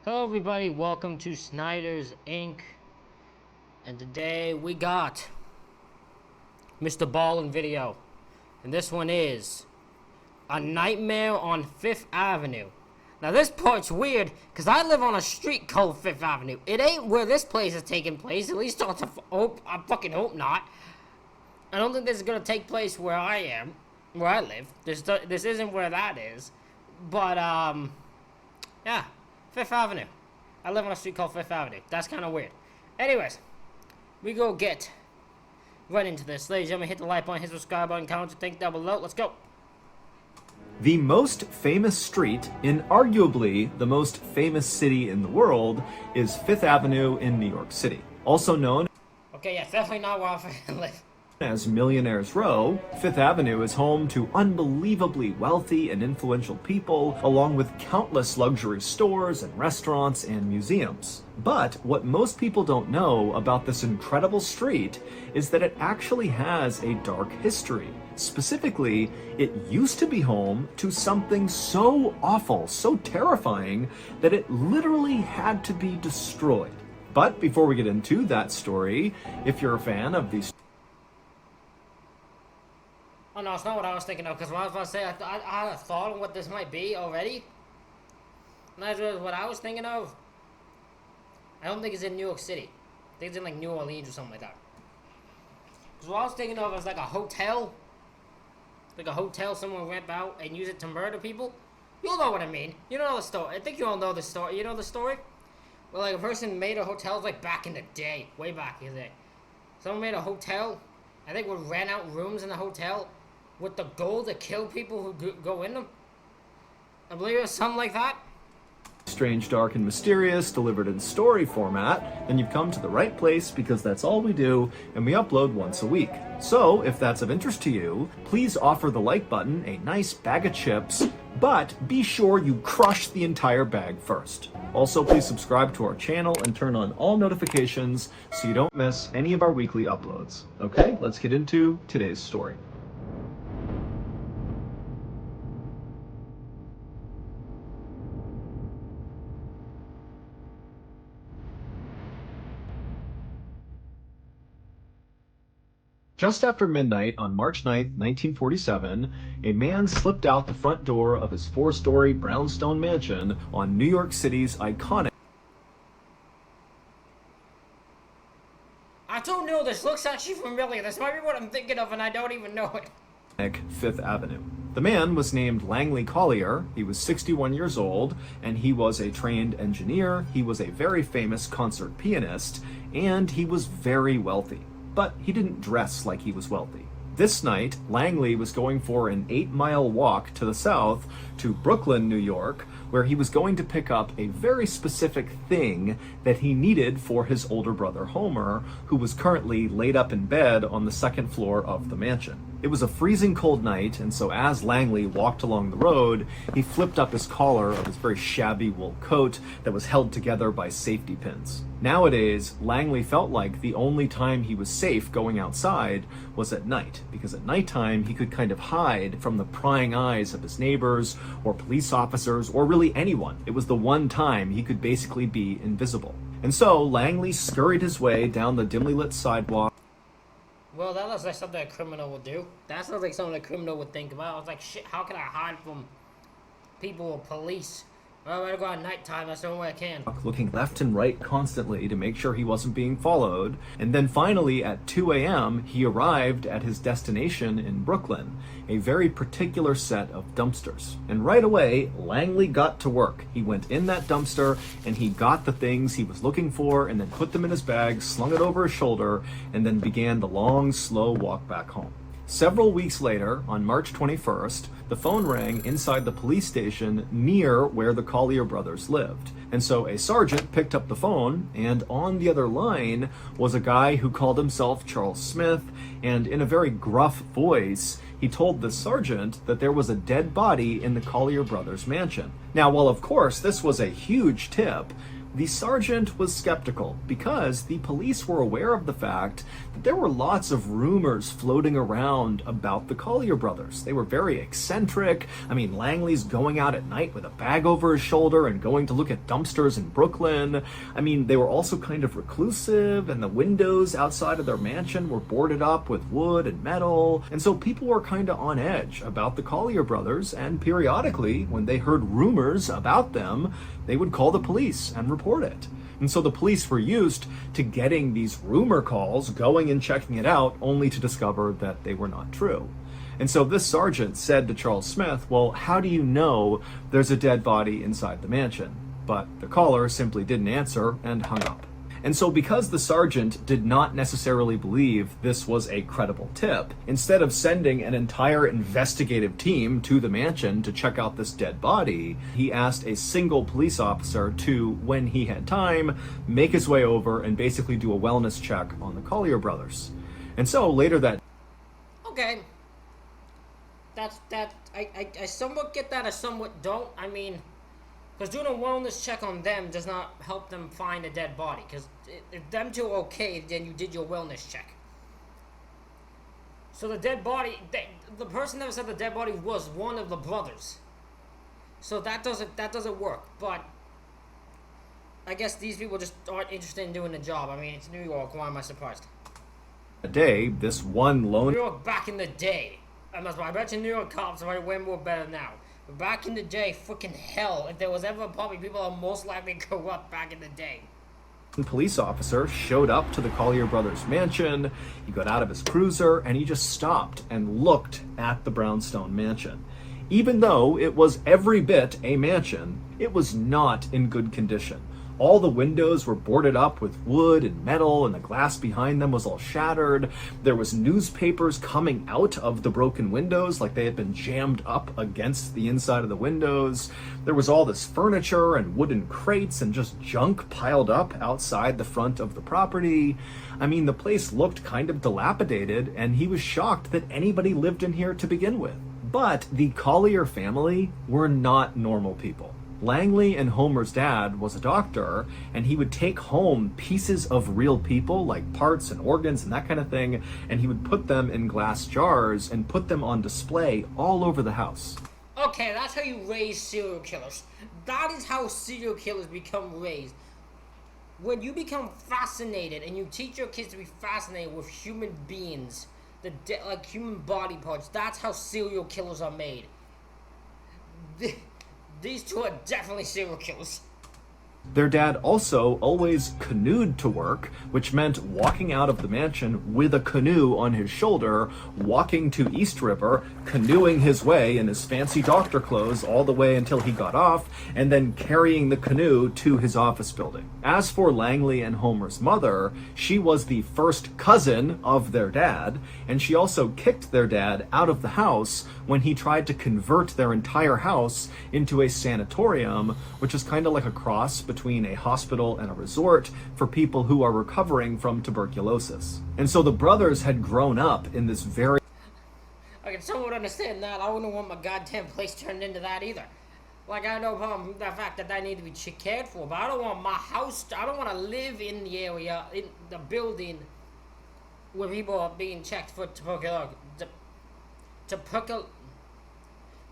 Hello everybody, welcome to Snyder's Inc. And today we got MrBallen video. And this one is A Nightmare on 5th Avenue. Now this part's weird, because I live on a street called 5th Avenue. It ain't where this place is taking place, at least I fucking hope not. I don't think this is going to take place where I live. This isn't where that is. But, yeah. 5th Avenue. I live on a street called 5th Avenue. That's kind of weird. Anyways, we go get right into this. Ladies and gentlemen, hit the like button, hit the subscribe button, comment your think down below. Let's go. The most famous street in arguably the most famous city in the world is 5th Avenue in New York City. Also known Okay, yeah, definitely not where I fucking live. as Millionaire's Row, 5th Avenue is home to unbelievably wealthy and influential people, along with countless luxury stores and restaurants and museums. But what most people don't know about this incredible street is that it actually has a dark history. Specifically, it used to be home to something so awful, so terrifying, that it literally had to be destroyed. But before we get into that story, if you're a fan of these Oh no, it's not what I was thinking of, because what I was about to say, I had a thought on what this might be already. And that's what I was thinking of. I don't think it's in New York City. I think it's in like New Orleans or something like that. Because what I was thinking of is like a hotel. Like a hotel someone rent out and use it to murder people. You'll know what I mean. You know the story. I think you all know the story. You know the story? Where like a person made a hotel like back in the day. Way back in the day. Someone made a hotel. I think we ran out rooms in the hotel with the goal to kill people who go in them. I believe it was something like that. Strange, dark, and mysterious delivered in story format, then you've come to the right place, because that's all we do, and we upload once a week. So if that's of interest to you, please offer the like button a nice bag of chips, but be sure you crush the entire bag first. Also, please subscribe to our channel and turn on all notifications so you don't miss any of our weekly uploads. Okay, let's get into today's story. Just after midnight on March 9, 1947, a man slipped out the front door of his 4-story brownstone mansion on New York City's iconic I don't know, this looks actually familiar. This might be what I'm thinking of and I don't even know it. 5th Avenue. The man was named Langley Collier. He was 61 years old, and he was a trained engineer. He was a very famous concert pianist, and he was very wealthy. But he didn't dress like he was wealthy. This night, Langley was going for an 8-mile walk to the south to Brooklyn, New York, where he was going to pick up a very specific thing that he needed for his older brother Homer, who was currently laid up in bed on the 2nd floor of the mansion. It was a freezing cold night, and so as Langley walked along the road, he flipped up his collar of his very shabby wool coat that was held together by safety pins. Nowadays, Langley felt like the only time he was safe going outside was at night, because at nighttime he could kind of hide from the prying eyes of his neighbors or police officers or really anyone. It was the one time he could basically be invisible. And so Langley scurried his way down the dimly lit sidewalk. Well, that looks like something a criminal would do. That sounds like something a criminal would think about. I was like, shit, how can I hide from people or police? Well, I gotta go at nighttime, that's the only way I can. Looking left and right constantly to make sure he wasn't being followed. And then finally at 2 a.m. he arrived at his destination in Brooklyn, a very particular set of dumpsters. And right away, Langley got to work. He went in that dumpster and he got the things he was looking for and then put them in his bag, slung it over his shoulder, and then began the long, slow walk back home. Several weeks later, on March 21st, the phone rang inside the police station near where the Collier brothers lived. And so a sergeant picked up the phone, and on the other line was a guy who called himself Charles Smith, and in a very gruff voice, he told the sergeant that there was a dead body in the Collier brothers' mansion. Now, while of course this was a huge tip, The sergeant was skeptical because the police were aware of the fact that there were lots of rumors floating around about the Collier brothers. They were very eccentric. I mean, Langley's going out at night with a bag over his shoulder and going to look at dumpsters in Brooklyn. I mean, they were also kind of reclusive, and the windows outside of their mansion were boarded up with wood and metal. And so people were kind of on edge about the Collier brothers, and periodically, when they heard rumors about them, they would call the police and report it. And so the police were used to getting these rumor calls, going and checking it out, only to discover that they were not true. And so this sergeant said to Charles Smith, well, how do you know there's a dead body inside the mansion? But the caller simply didn't answer and hung up. And so because the sergeant did not necessarily believe this was a credible tip, instead of sending an entire investigative team to the mansion to check out this dead body, he asked a single police officer to, when he had time, make his way over and basically do a wellness check on the Collier brothers. And so later that... Okay. I somewhat get that, I somewhat don't. I mean... Because doing a wellness check on them does not help them find a dead body. Because if them two are okay, then you did your wellness check. So the dead body, the person that said the dead body was one of the brothers. So that doesn't work. But I guess these people just aren't interested in doing the job. I mean, it's New York. Why am I surprised? day, this one lone... New York back in the day. I bet you New York cops are way more better now. Back in the day, freaking hell, if there was ever a public, people are most likely corrupt back in the day. Police officer showed up to the Collier brothers' mansion. He got out of his cruiser and he just stopped and looked at the brownstone mansion. Even though it was every bit a mansion, it was not in good condition. All the windows were boarded up with wood and metal, and the glass behind them was all shattered. There was newspapers coming out of the broken windows like they had been jammed up against the inside of the windows. There was all this furniture and wooden crates and just junk piled up outside the front of the property. I mean, the place looked kind of dilapidated, and he was shocked that anybody lived in here to begin with. But the Collier family were not normal people. Langley and Homer's dad was a doctor, and he would take home pieces of real people, like parts and organs and that kind of thing, and he would put them in glass jars and put them on display all over the house. Okay, that's how you raise serial killers. That is how serial killers become raised. When you become fascinated and you teach your kids to be fascinated with human beings, like human body parts, that's how serial killers are made. These two are definitely serial killers. Their dad also always canoed to work, which meant walking out of the mansion with a canoe on his shoulder, walking to East River, canoeing his way in his fancy doctor clothes all the way until he got off, and then carrying the canoe to his office building. As for Langley and Homer's mother, she was the first cousin of their dad, and she also kicked their dad out of the house when he tried to convert their entire house into a sanatorium, which is kind of like a cross between a hospital and a resort for people who are recovering from tuberculosis. And so the brothers had grown up in this very... I can somewhat understand that. I wouldn't want my goddamn place turned into that either. Like, I have no problem with the fact that I need to be cared for, but I don't want my house, I don't want to live in the area, in the building, where people are being checked for tuberculosis.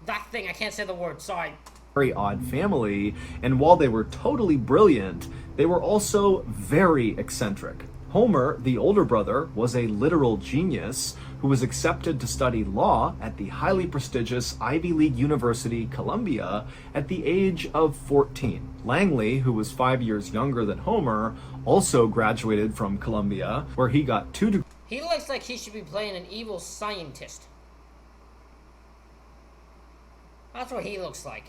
That thing, I can't say the word, sorry. Very odd family, and while they were totally brilliant, they were also very eccentric. Homer, the older brother, was a literal genius who was accepted to study law at the highly prestigious Ivy League University, Columbia, at the age of 14. Langley, who was 5 years younger than Homer, also graduated from Columbia, where he got 2 degrees. He looks like he should be playing an evil scientist. That's what he looks like.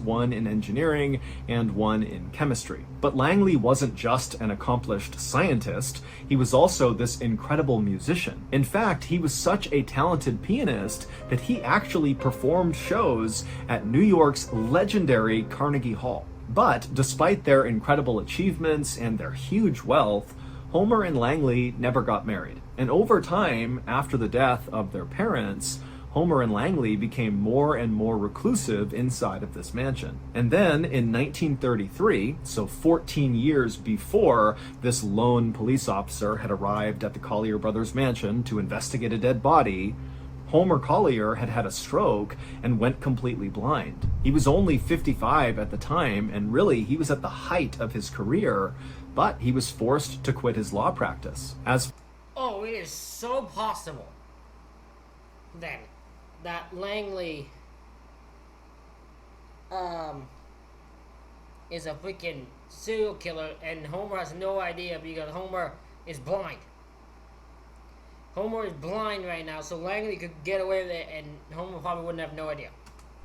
One in engineering and one in chemistry. But Langley wasn't just an accomplished scientist, he was also this incredible musician. In fact, he was such a talented pianist that he actually performed shows at New York's legendary Carnegie Hall. But despite their incredible achievements and their huge wealth, Homer and Langley never got married. And over time, after the death of their parents, Homer and Langley became more and more reclusive inside of this mansion. And then in 1933, so 14 years before this lone police officer had arrived at the Collier brothers' mansion to investigate a dead body, Homer Collier had had a stroke and went completely blind. He was only 55 at the time, and really he was at the height of his career, but he was forced to quit his law practice. Oh, it is so possible then that Langley is a freaking serial killer and Homer has no idea because Homer is blind. Homer is blind right now, so Langley could get away with it and Homer probably wouldn't have no idea.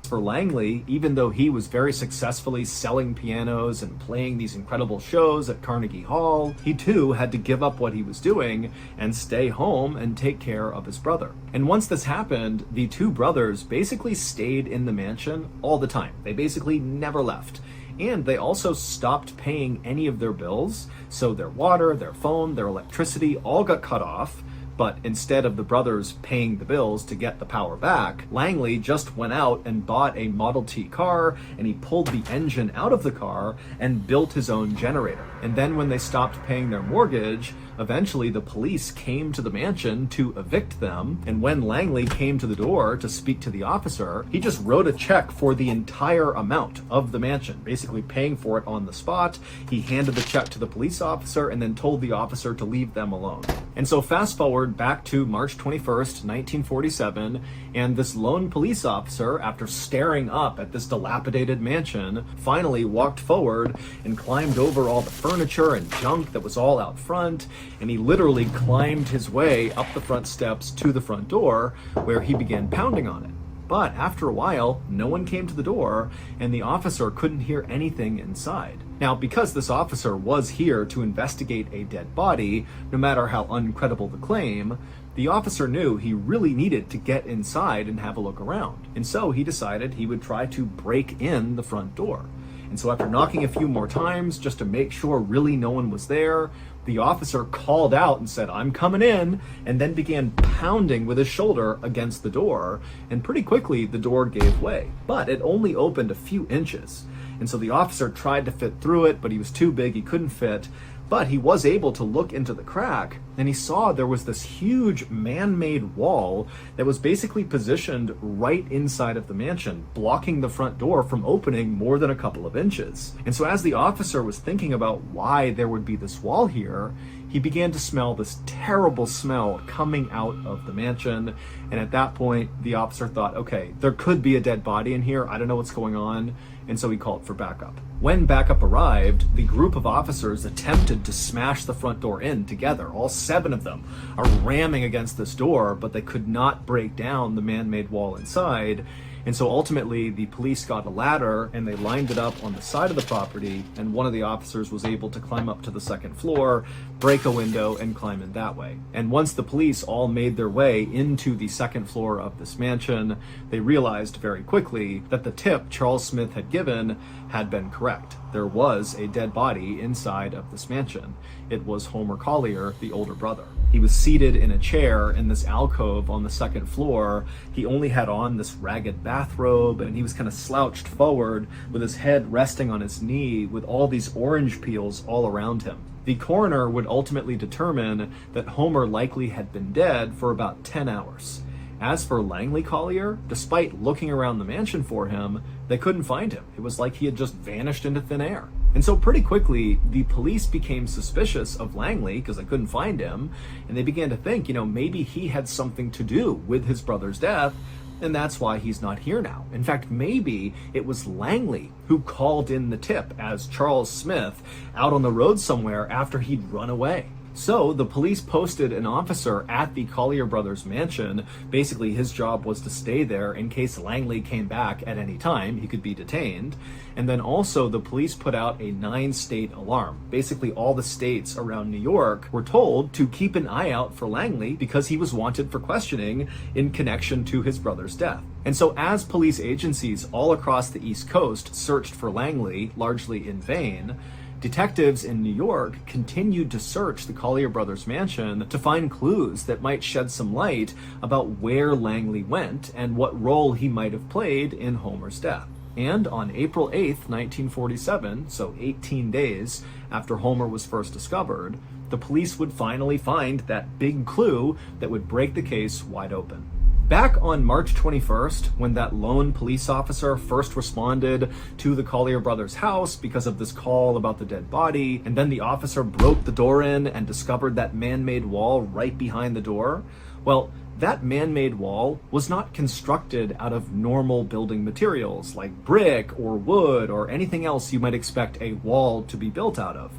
For Langley, even though he was very successfully selling pianos and playing these incredible shows at Carnegie Hall, he too had to give up what he was doing and stay home and take care of his brother. And once this happened, the two brothers basically stayed in the mansion all the time. They basically never left. And they also stopped paying any of their bills, so their water, their phone, their electricity all got cut off. But instead of the brothers paying the bills to get the power back, Langley just went out and bought a Model T car, and he pulled the engine out of the car and built his own generator. And then when they stopped paying their mortgage, eventually the police came to the mansion to evict them. And when Langley came to the door to speak to the officer, he just wrote a check for the entire amount of the mansion, basically paying for it on the spot. He handed the check to the police officer and then told the officer to leave them alone. And so fast forward back to March 21st, 1947, and this lone police officer, after staring up at this dilapidated mansion, finally walked forward and climbed over all the furniture and junk that was all out front, and he literally climbed his way up the front steps to the front door, where he began pounding on it. But after a while, no one came to the door, and the officer couldn't hear anything inside. Now, because this officer was here to investigate a dead body, no matter how uncredible the claim, the officer knew he really needed to get inside and have a look around. And so he decided he would try to break in the front door. And so after knocking a few more times, just to make sure really no one was there, the officer called out and said, "I'm coming in," and then began pounding with his shoulder against the door, and pretty quickly the door gave way. But it only opened a few inches, and so the officer tried to fit through it, but he was too big, he couldn't fit. But he was able to look into the crack, and he saw there was this huge man-made wall that was basically positioned right inside of the mansion, blocking the front door from opening more than a couple of inches. And so as the officer was thinking about why there would be this wall here, he began to smell this terrible smell coming out of the mansion. And at that point, the officer thought, okay, there could be a dead body in here. I don't know what's going on. And so he called for backup. When backup arrived, the group of officers attempted to smash the front door in together. All 7 of them are ramming against this door, but they could not break down the man-made wall inside. And so ultimately, the police got a ladder and they lined it up on the side of the property, and one of the officers was able to climb up to the second floor, break a window, and climb in that way. And once the police all made their way into the second floor of this mansion, they realized very quickly that the tip Charles Smith had given had been correct. There was a dead body inside of this mansion. It was Homer Collier, the older brother. He was seated in a chair in this alcove on the second floor. He only had on this ragged bathrobe, and he was kind of slouched forward with his head resting on his knee with all these orange peels all around him. The coroner would ultimately determine that Homer likely had been dead for about 10 hours. As for Langley Collier, despite looking around the mansion for him, they couldn't find him. It was like he had just vanished into thin air. And so pretty quickly, the police became suspicious of Langley because they couldn't find him, and they began to think, maybe he had something to do with his brother's death, and that's why he's not here now. In fact, maybe it was Langley who called in the tip as Charles Smith out on the road somewhere after he'd run away. So the police posted an officer at the Collier brothers' mansion. Basically, his job was to stay there in case Langley came back at any time. He could be detained. And then also the police put out a 9-state alarm. Basically, all the states around New York were told to keep an eye out for Langley because he was wanted for questioning in connection to his brother's death. And so as police agencies all across the East Coast searched for Langley, largely in vain, Detectives in New York continued to search the Collier brothers' mansion to find clues that might shed some light about where Langley went and what role he might have played in Homer's death. And on April 8th, 1947, so 18 days after Homer was first discovered, the police would finally find that big clue that would break the case wide open. Back on March 21st, when that lone police officer first responded to the Collier brothers' house because of this call about the dead body, and then the officer broke the door in and discovered that man-made wall right behind the door, well, that man-made wall was not constructed out of normal building materials like brick or wood or anything else you might expect a wall to be built out of.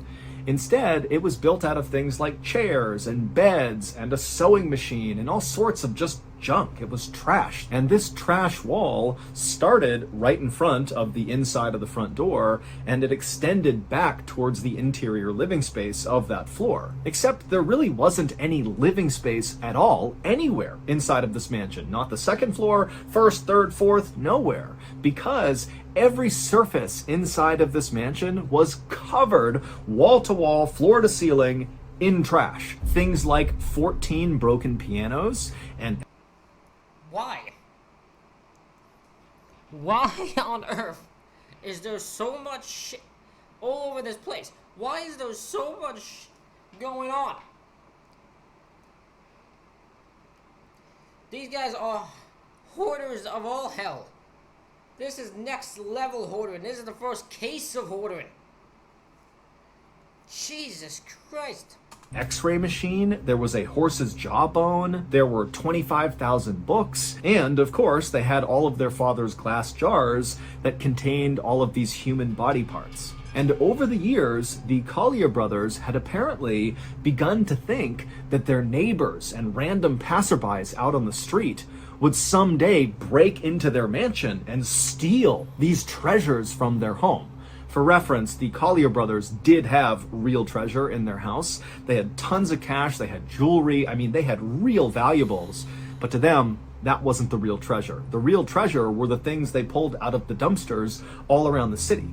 Instead, it was built out of things like chairs and beds and a sewing machine and all sorts of just junk. It was trash. And this trash wall started right in front of the inside of the front door, and it extended back towards the interior living space of that floor. Except there really wasn't any living space at all anywhere inside of this mansion. Not the second floor, first, third, fourth, nowhere. Because every surface inside of this mansion was covered wall to wall, floor to ceiling in trash. Things like 14 broken pianos and... Why? Why on earth is there so much shit all over this place? Why is there so much going on? These guys are hoarders of all hell. This is next level hoarding. This is the first case of hoarding. Jesus Christ. X-ray machine, there was a horse's jawbone, there were 25,000 books, and of course they had all of their father's glass jars that contained all of these human body parts. And over the years, the Collier brothers had apparently begun to think that their neighbors and random passerbys out on the street would someday break into their mansion and steal these treasures from their home. For reference, the Collier brothers did have real treasure in their house. They had tons of cash, they had jewelry, I mean, they had real valuables. But to them, that wasn't the real treasure. The real treasure were the things they pulled out of the dumpsters all around the city.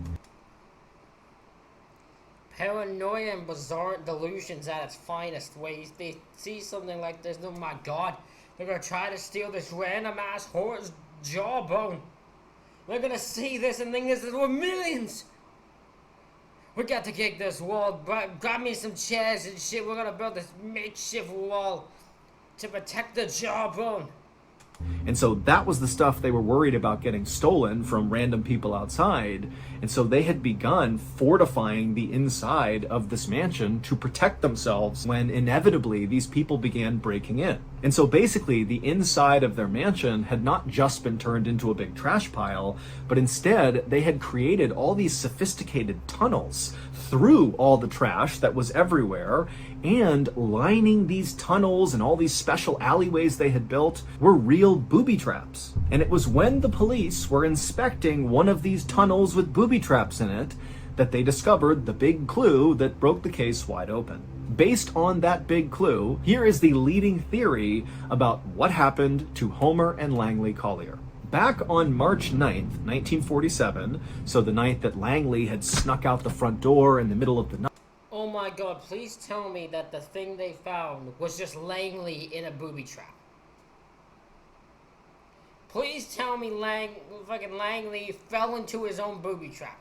Paranoia and bizarre delusions at its finest, where they see something like this, oh my god, they're gonna try to steal this random ass horse jawbone. They're gonna see this and think this is worth millions. We got to kick this wall, but grab me some chairs and shit. We're gonna build this makeshift wall to protect the jawbone. And so that was the stuff they were worried about getting stolen from random people outside. And so they had begun fortifying the inside of this mansion to protect themselves when inevitably these people began breaking in. And so basically the inside of their mansion had not just been turned into a big trash pile, but instead they had created all these sophisticated tunnels through all the trash that was everywhere, and lining these tunnels and all these special alleyways they had built were real booby traps. And it was when the police were inspecting one of these tunnels with booby traps in it that they discovered the big clue that broke the case wide open. Based on that big clue, here is the leading theory about what happened to Homer and Langley Collier. Back on March 9th, 1947, so the night that Langley had snuck out the front door in the middle of the night. Oh my god, please tell me that the thing they found was just Langley in a booby trap. Please tell me fucking Langley fell into his own booby trap.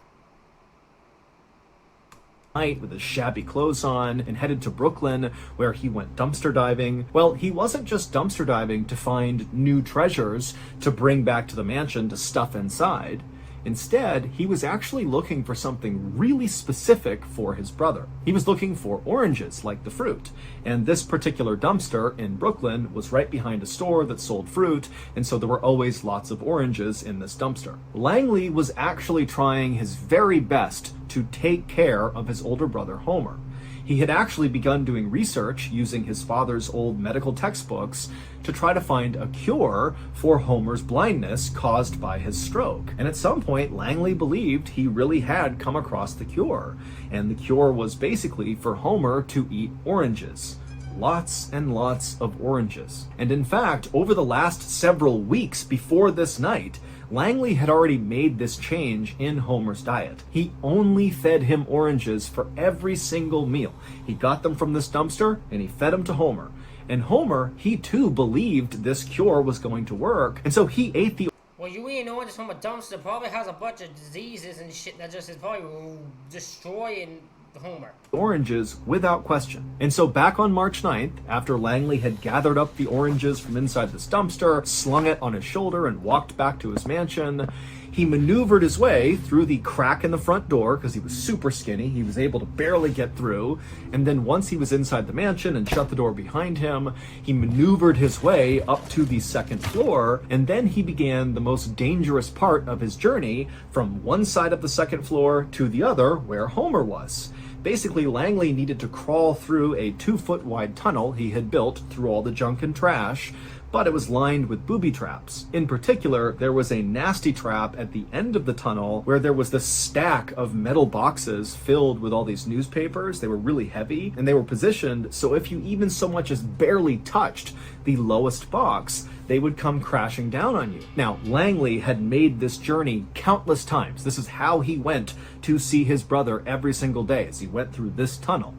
With his shabby clothes on and headed to Brooklyn, where he went dumpster diving. Well, he wasn't just dumpster diving to find new treasures to bring back to the mansion to stuff inside. Instead, he was actually looking for something really specific for his brother. He was looking for oranges, like the fruit. And this particular dumpster in Brooklyn was right behind a store that sold fruit, and so there were always lots of oranges in this dumpster. Langley was actually trying his very best to take care of his older brother Homer. He had actually begun doing research using his father's old medical textbooks to try to find a cure for Homer's blindness caused by his stroke. And at some point, Langley believed he really had come across the cure. And the cure was basically for Homer to eat oranges. lots and lots of oranges. And in fact, over the last several weeks before this night, Langley had already made this change in Homer's diet. He only fed him oranges for every single meal. He got them from this dumpster and he fed them to Homer. And Homer, he too believed this cure was going to work, and so he ate the... Well, you eating oranges from a dumpster probably has a bunch of diseases and shit that just is probably destroying Homer. Oranges without question. And so back on March 9th, after Langley had gathered up the oranges from inside this dumpster, slung it on his shoulder, and walked back to his mansion, he maneuvered his way through the crack in the front door because he was super skinny. He was able to barely get through. And then once he was inside the mansion and shut the door behind him, he maneuvered his way up to the second floor. And then he began the most dangerous part of his journey from one side of the second floor to the other where Homer was. Basically, Langley needed to crawl through a 2-foot wide tunnel he had built through all the junk and trash, but it was lined with booby traps. In particular, there was a nasty trap at the end of the tunnel where there was this stack of metal boxes filled with all these newspapers. They were really heavy, and they were positioned so if you even so much as barely touched the lowest box, they would come crashing down on you. Now, Langley had made this journey countless times. This is how he went to see his brother every single day, as he went through this tunnel.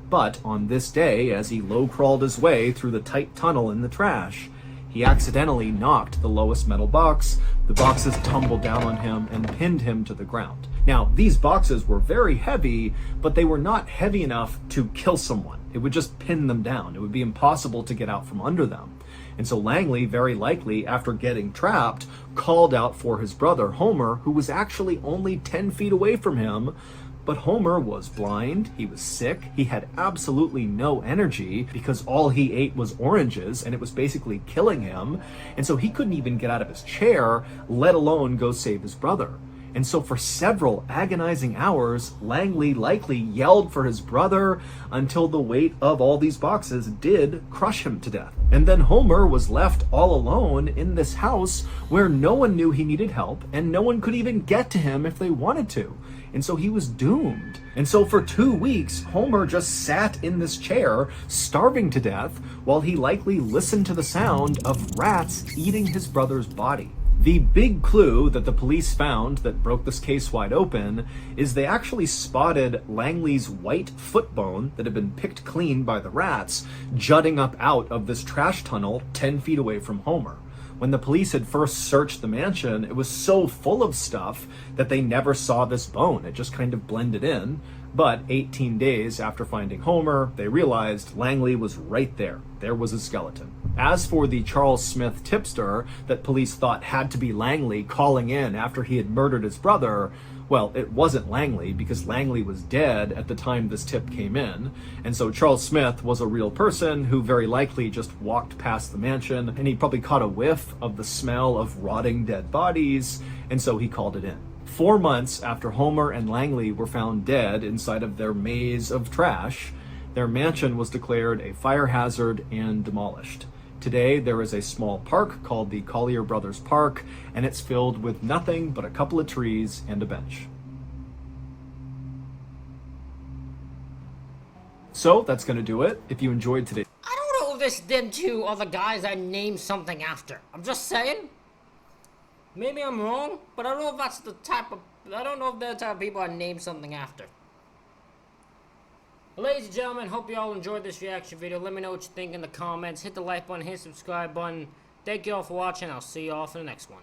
But on this day, as he low-crawled his way through the tight tunnel in the trash, he accidentally knocked the lowest metal box. The boxes tumbled down on him and pinned him to the ground. Now, these boxes were very heavy, but they were not heavy enough to kill someone. It would just pin them down. It would be impossible to get out from under them. And so Langley, very likely, after getting trapped, called out for his brother, Homer, who was actually only 10 feet away from him. But Homer was blind, he was sick, he had absolutely no energy because all he ate was oranges and it was basically killing him. And so he couldn't even get out of his chair, let alone go save his brother. And so for several agonizing hours, Langley likely yelled for his brother until the weight of all these boxes did crush him to death. And then Homer was left all alone in this house where no one knew he needed help and no one could even get to him if they wanted to. And so he was doomed. And so for 2 weeks, Homer just sat in this chair, starving to death, while he likely listened to the sound of rats eating his brother's body. The big clue that the police found that broke this case wide open is they actually spotted Langley's white foot bone that had been picked clean by the rats jutting up out of this trash tunnel 10 feet away from Homer. When the police had first searched the mansion, it was so full of stuff that they never saw this bone. It just kind of blended in. But 18 days after finding Homer, they realized Langley was right there. There was his skeleton. As for the Charles Smith tipster that police thought had to be Langley calling in after he had murdered his brother, well, it wasn't Langley because Langley was dead at the time this tip came in. And so Charles Smith was a real person who very likely just walked past the mansion and he probably caught a whiff of the smell of rotting dead bodies, and so he called it in. 4 months after Homer and Langley were found dead inside of their maze of trash, their mansion was declared a fire hazard and demolished. Today, there is a small park called the Collier Brothers Park, and it's filled with nothing but a couple of trees and a bench. So, that's going to do it. If you enjoyed today... I don't know if this did to other guys I named something after. I'm just saying. Maybe I'm wrong, but I don't know if that's the type of... I don't know if they're the type of people I named something after. Well, ladies and gentlemen, hope you all enjoyed this reaction video. Let me know what you think in the comments. Hit the like button, hit the subscribe button. Thank you all for watching. I'll see you all for the next one.